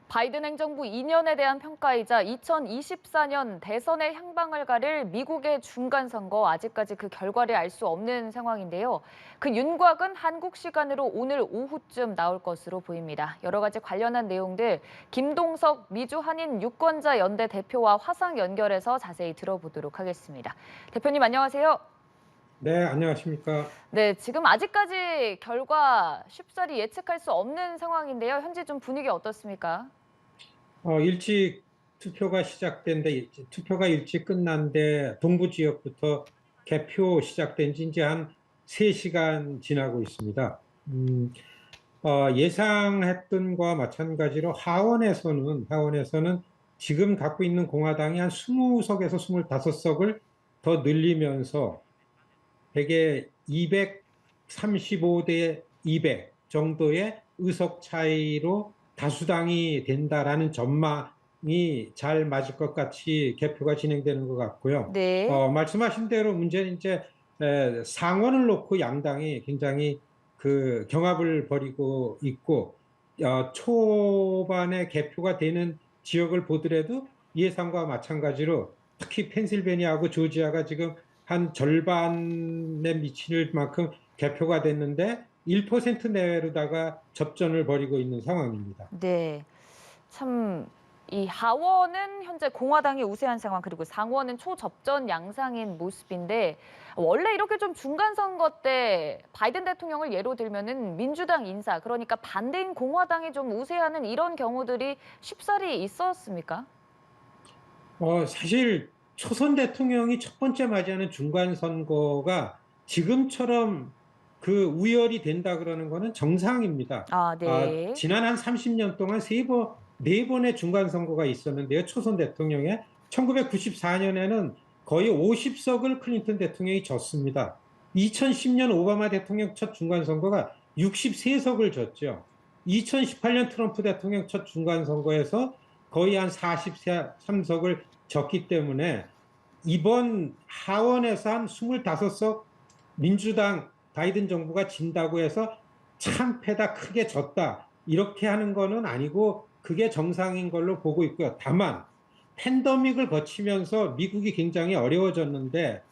바이든 행정부 2년에 대한 평가이자 2024년 대선의 향방을 가릴 미국의 중간선거, 아직까지 그 결과를 알 수 없는 상황인데요. 그 윤곽은 한국 시간으로 오늘 오후쯤 나올 것으로 보입니다. 여러 가지 관련한 내용들 김동석 미주 한인 유권자 연대 대표와 화상 연결해서 자세히 들어보도록 하겠습니다. 대표님 안녕하세요. 네, 안녕하십니까. 네, 지금 아직까지 결과 쉽사리 예측할 수 없는 상황인데요. 현재 좀 분위기 어떻습니까? 일찍 투표가 시작된데, 투표가 일찍 끝난데, 동부 지역부터 개표 시작된 지 이제 한 3시간 지나고 있습니다. 예상했던 거와 마찬가지로 하원에서는 지금 갖고 있는 공화당이 한 20석에서 25석을 더 늘리면서 대개 235대 200 정도의 의석 차이로 다수당이 된다라는 전망이 잘 맞을 것 같이 개표가 진행되는 것 같고요. 네. 말씀하신 대로 문제는 이제 상원을 놓고 양당이 굉장히 그 경합을 벌이고 있고, 초반에 개표가 되는 지역을 보더라도 예상과 마찬가지로 특히 펜실베니아하고 조지아가 지금 한 절반에 미칠 만큼 개표가 됐는데 1% 내외로다가 접전을 벌이고 있는 상황입니다. 네. 참, 이 하원은 현재 공화당이 우세한 상황, 그리고 상원은 초접전 양상인 모습인데, 원래 이렇게 좀 중간 선거 때 바이든 대통령을 예로 들면은 민주당 인사, 그러니까 반대인 공화당이 좀 우세하는 이런 경우들이 쉽사리 있었습니까? 사실 초선 대통령이 첫 번째 맞이하는 중간 선거가 지금처럼 그 우열이 된다 그러는 거는 정상입니다. 아, 네. 지난 한 30년 동안 네 번의 중간 선거가 있었는데요. 초선 대통령에 1994년에는 거의 50석을 클린턴 대통령이 졌습니다. 2010년 오바마 대통령 첫 중간 선거가 63석을 졌죠. 2018년 트럼프 대통령 첫 중간 선거에서 거의 한 43석을 졌기 때문에 이번 하원에서 한 25석 민주당 바이든 정부가 진다고 해서 참패다 크게 졌다 이렇게 하는 거는 아니고 그게 정상인 걸로 보고 있고요. 다만 팬데믹을 거치면서 미국이 굉장히 어려워졌는데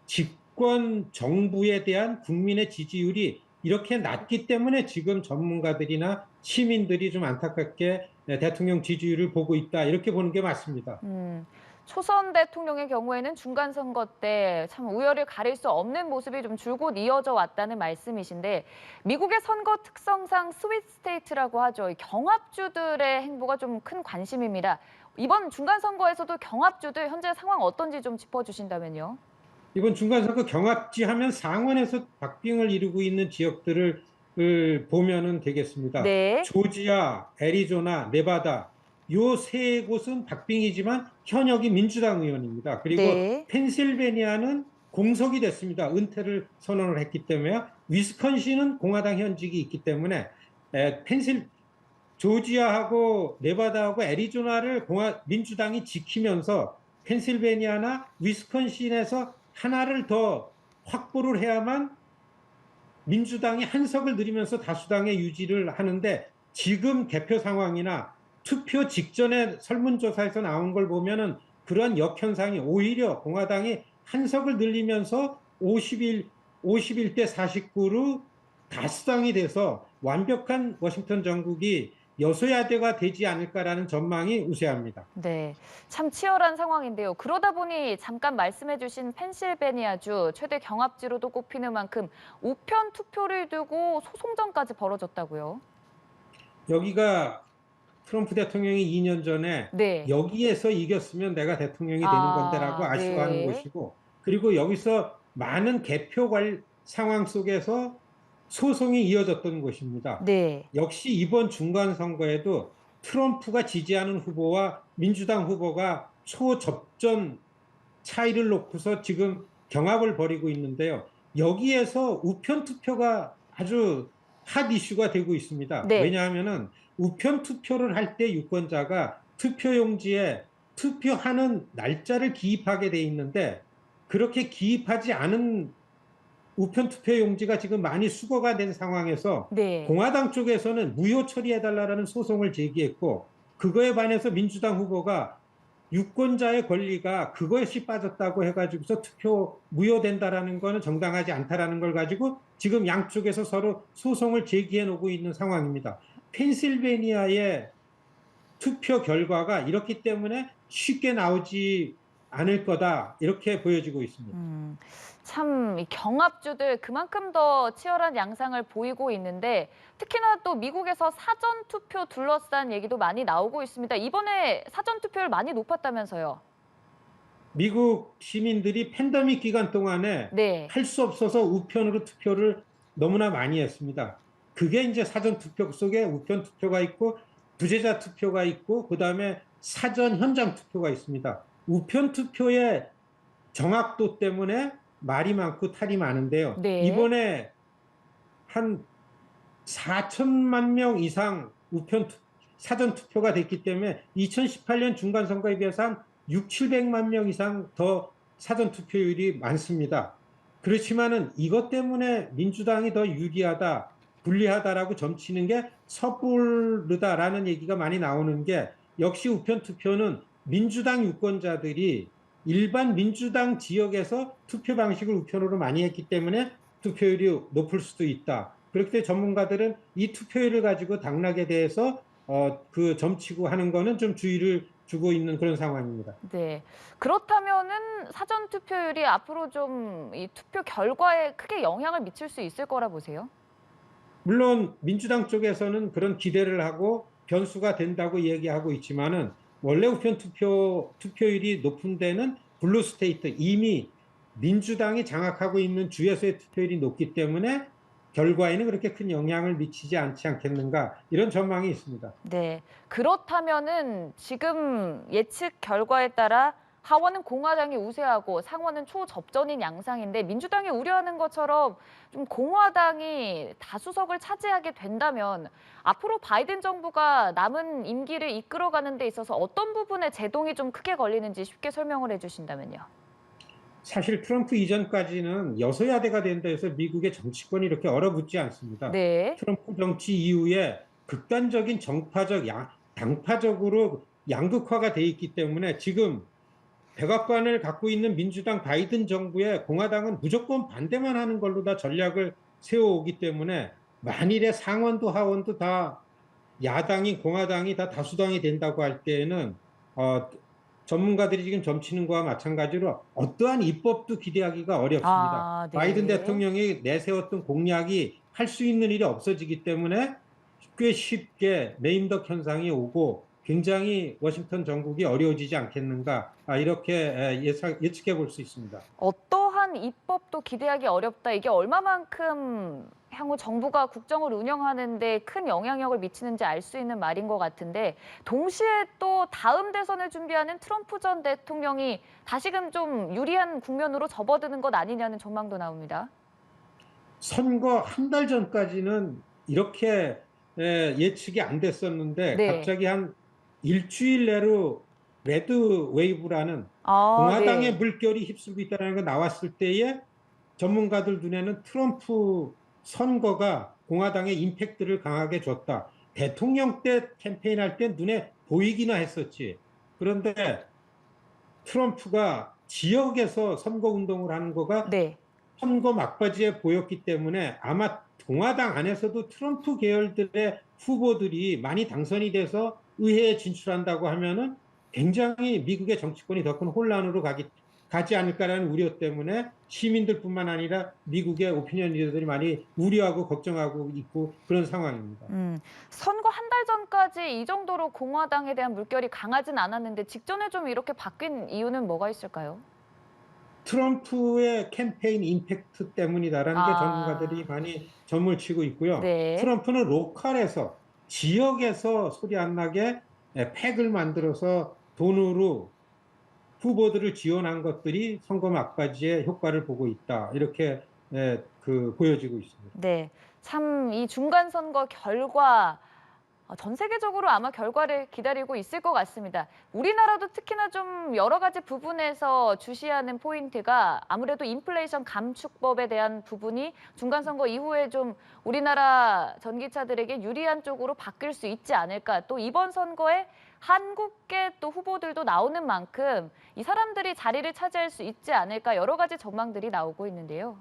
집권 정부에 대한 국민의 지지율이 이렇게 낮기 때문에 지금 전문가들이나 시민들이 좀 안타깝게 대통령 지지율을 보고 있다 이렇게 보는 게 맞습니다. 음, 초선 대통령의 경우에는 중간 선거 때 참 우열을 가릴 수 없는 모습이 좀 줄곧 이어져 왔다는 말씀이신데, 미국의 선거 특성상 스윗 스테이트라고 하죠. 이 경합주들의 행보가 좀 큰 관심입니다. 이번 중간 선거에서도 경합주들 현재 상황 어떤지 좀 짚어주신다면요. 이번 중간선거 경합지 하면 상원에서 박빙을 이루고 있는 지역들을 보면은 되겠습니다. 네, 조지아, 애리조나, 네바다 요 세 곳은 박빙이지만 현역이 민주당 의원입니다. 그리고 네, 펜실베니아는 공석이 됐습니다. 은퇴를 선언을 했기 때문에 위스콘신은 공화당 현직이 있기 때문에 에, 펜실 조지아하고 네바다하고 애리조나를 민주당이 지키면서 펜실베니아나 위스콘신에서 하나를 더 확보를 해야만 민주당이 한 석을 늘리면서 다수당의 유지를 하는데 지금 개표 상황이나 투표 직전에 설문조사에서 나온 걸 보면은 그러한 역현상이 오히려 공화당이 한 석을 늘리면서 51대 49로 다수당이 돼서 완벽한 워싱턴 정국이 여소야대가 되지 않을까라는 전망이 우세합니다. 네. 참 치열한 상황인데요. 그러다 보니 잠깐 말씀해주신 펜실베니아주 최대 경합지로도 꼽히는 만큼 우편 투표를 두고 소송전까지 벌어졌다고요. 여기가 트럼프 대통령이 2년 전에 네. 여기에서 이겼으면 내가 대통령이 되는 건데라고 아, 아쉬워하는 네. 곳이고, 그리고 여기서 많은 상황 속에서 소송이 이어졌던 곳입니다. 네. 역시 이번 중간 선거에도 트럼프가 지지하는 후보와 민주당 후보가 초접전 차이를 놓고서 지금 경합을 벌이고 있는데요. 여기에서 우편 투표가 아주 핫 이슈가 되고 있습니다. 네. 왜냐하면은 우편 투표를 할 때 유권자가 투표용지에 투표하는 날짜를 기입하게 돼 있는데 그렇게 기입하지 않은 우편 투표 용지가 지금 많이 수거가 된 상황에서 네. 공화당 쪽에서는 무효 처리해달라는 소송을 제기했고 그거에 반해서 민주당 후보가 유권자의 권리가 그것이 빠졌다고 해가지고서 투표 무효된다라는 거는 정당하지 않다라는 걸 가지고 지금 양쪽에서 서로 소송을 제기해 놓고 있는 상황입니다. 펜실베니아의 투표 결과가 이렇기 때문에 쉽게 나오지 않을 거다 이렇게 보여지고 있습니다. 참, 이 경합주들 그만큼 더 치열한 양상을 보이고 있는데 특히나 또 미국에서 사전 투표 둘러싼 얘기도 많이 나오고 있습니다. 이번에 사전 투표율 많이 높았다면서요? 미국 시민들이 팬데믹 기간 동안에 네. 할 수 없어서 우편으로 투표를 너무나 많이 했습니다. 그게 이제 사전 투표 속에 우편 투표가 있고 부재자 투표가 있고 그다음에 사전 현장 투표가 있습니다. 우편 투표의 정확도 때문에 말이 많고 탈이 많은데요. 네. 이번에 한 4천만 명 이상 사전 투표가 됐기 때문에 2018년 중간선거에 비해서 한 6, 700만 명 이상 더 사전 투표율이 많습니다. 그렇지만은 이것 때문에 민주당이 더 유리하다, 불리하다라고 점치는 게 섣부르다라는 얘기가 많이 나오는 게 역시 우편 투표는 민주당 유권자들이 일반 민주당 지역에서 투표 방식을 우편으로 많이 했기 때문에 투표율이 높을 수도 있다. 그렇기 때문에 전문가들은 이 투표율을 가지고 당락에 대해서 그 점치고 하는 거는 좀 주의를 주고 있는 그런 상황입니다. 네. 그렇다면은 사전 투표율이 앞으로 좀 이 투표 결과에 크게 영향을 미칠 수 있을 거라 보세요? 물론 민주당 쪽에서는 그런 기대를 하고 변수가 된다고 얘기하고 있지만은 원래 우편 투표율이 높은 데는 블루 스테이트 이미 민주당이 장악하고 있는 주에서의 투표율이 높기 때문에 결과에는 그렇게 큰 영향을 미치지 않지 않겠는가 이런 전망이 있습니다. 네. 그렇다면은 지금 예측 결과에 따라 하원은 공화당이 우세하고 상원은 초접전인 양상인데 민주당이 우려하는 것처럼 좀 공화당이 다수석을 차지하게 된다면 앞으로 바이든 정부가 남은 임기를 이끌어가는 데 있어서 어떤 부분에 제동이 좀 크게 걸리는지 쉽게 설명을 해주신다면요. 사실 트럼프 이전까지는 여소야대가 된다 해서 미국의 정치권이 이렇게 얼어붙지 않습니다. 네. 트럼프 정치 이후에 극단적인 당파적으로 양극화가 돼 있기 때문에 지금 백악관을 갖고 있는 민주당 바이든 정부에 공화당은 무조건 반대만 하는 걸로 다 전략을 세워오기 때문에 만일에 상원도 하원도 다 야당이 공화당이 다 다수당이 된다고 할 때에는 전문가들이 지금 점치는 거와 마찬가지로 어떠한 입법도 기대하기가 어렵습니다. 아, 바이든 네. 대통령이 내세웠던 공약이 할 수 있는 일이 없어지기 때문에 꽤 쉽게 레임덕 현상이 오고 굉장히 워싱턴 정국이 어려워지지 않겠는가 이렇게 예측해 볼 수 있습니다. 어떠한 입법도 기대하기 어렵다. 이게 얼마만큼 향후 정부가 국정을 운영하는 데 큰 영향력을 미치는지 알 수 있는 말인 것 같은데 동시에 또 다음 대선을 준비하는 트럼프 전 대통령이 다시금 좀 유리한 국면으로 접어드는 것 아니냐는 전망도 나옵니다. 선거 한 달 전까지는 이렇게 예측이 안 됐었는데 네. 갑자기 한 일주일 내로 레드 웨이브라는 아, 공화당의 네. 물결이 휩쓸고 있다는 거 나왔을 때에 전문가들 눈에는 트럼프 선거가 공화당의 임팩트를 강하게 줬다. 대통령 때 캠페인할 때 눈에 보이기나 했었지. 그런데 트럼프가 지역에서 선거 운동을 하는 거가 네. 선거 막바지에 보였기 때문에 아마 공화당 안에서도 트럼프 계열들의 후보들이 많이 당선이 돼서 의회에 진출한다고 하면은 굉장히 미국의 정치권이 더 큰 혼란으로 가지 않을까라는 우려 때문에 시민들뿐만 아니라 미국의 오피니언 리더들이 많이 우려하고 걱정하고 있고 그런 상황입니다. 선거 한 달 전까지 이 정도로 공화당에 대한 물결이 강하진 않았는데 직전에 좀 이렇게 바뀐 이유는 뭐가 있을까요? 트럼프의 캠페인 임팩트 때문이다라는 게 전문가들이 아, 많이 점을 치고 있고요. 네. 트럼프는 로컬에서 지역에서 소리 안 나게 팩을 만들어서 돈으로 후보들을 지원한 것들이 선거 막바지에 효과를 보고 있다. 이렇게 보여지고 있습니다. 네. 참 이 중간 선거 결과 전 세계적으로 아마 결과를 기다리고 있을 것 같습니다. 우리나라도 특히나 좀 여러 가지 부분에서 주시하는 포인트가 아무래도 인플레이션 감축법에 대한 부분이 중간 선거 이후에 좀 우리나라 전기차들에게 유리한 쪽으로 바뀔 수 있지 않을까. 또 이번 선거에 한국계 또 후보들도 나오는 만큼 이 사람들이 자리를 차지할 수 있지 않을까 여러 가지 전망들이 나오고 있는데요.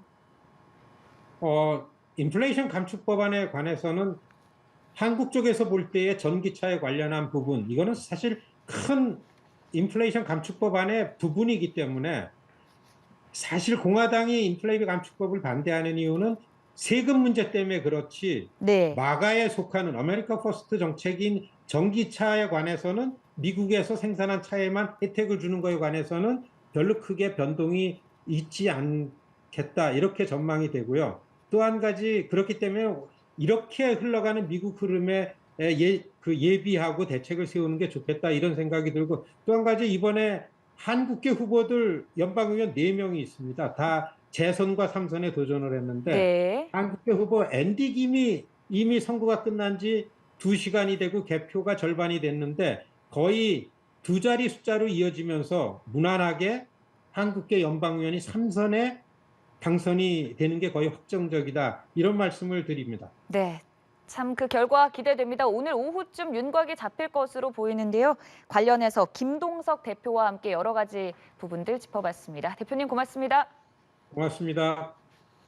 인플레이션 감축 법안에 관해서는 한국 쪽에서 볼 때의 전기차에 관련한 부분, 이거는 사실 큰 인플레이션 감축 법안의 부분이기 때문에 사실 공화당이 인플레이션 감축법을 반대하는 이유는 세금 문제 때문에 그렇지 네. 마가에 속하는 아메리카 퍼스트 정책인 전기차에 관해서는 미국에서 생산한 차에만 혜택을 주는 것에 관해서는 별로 크게 변동이 있지 않겠다 이렇게 전망이 되고요. 또 한 가지 그렇기 때문에 이렇게 흘러가는 미국 흐름에 예비하고 대책을 세우는 게 좋겠다 이런 생각이 들고 또 한 가지 이번에 한국계 후보들 연방의원 4명이 있습니다. 다 재선과 3선에 도전을 했는데 네. 한국계 후보 앤디 김이 이미 선거가 끝난 지 2시간이 되고 개표가 절반이 됐는데 거의 두 자리 숫자로 이어지면서 무난하게 한국계 연방의원이 3선에 당선이 되는 게 거의 확정적이다. 이런 말씀을 드립니다. 네. 참 그 결과 기대됩니다. 오늘 오후쯤 윤곽이 잡힐 것으로 보이는데요. 관련해서 김동석 대표와 함께 여러 가지 부분들 짚어봤습니다. 대표님 고맙습니다. 고맙습니다.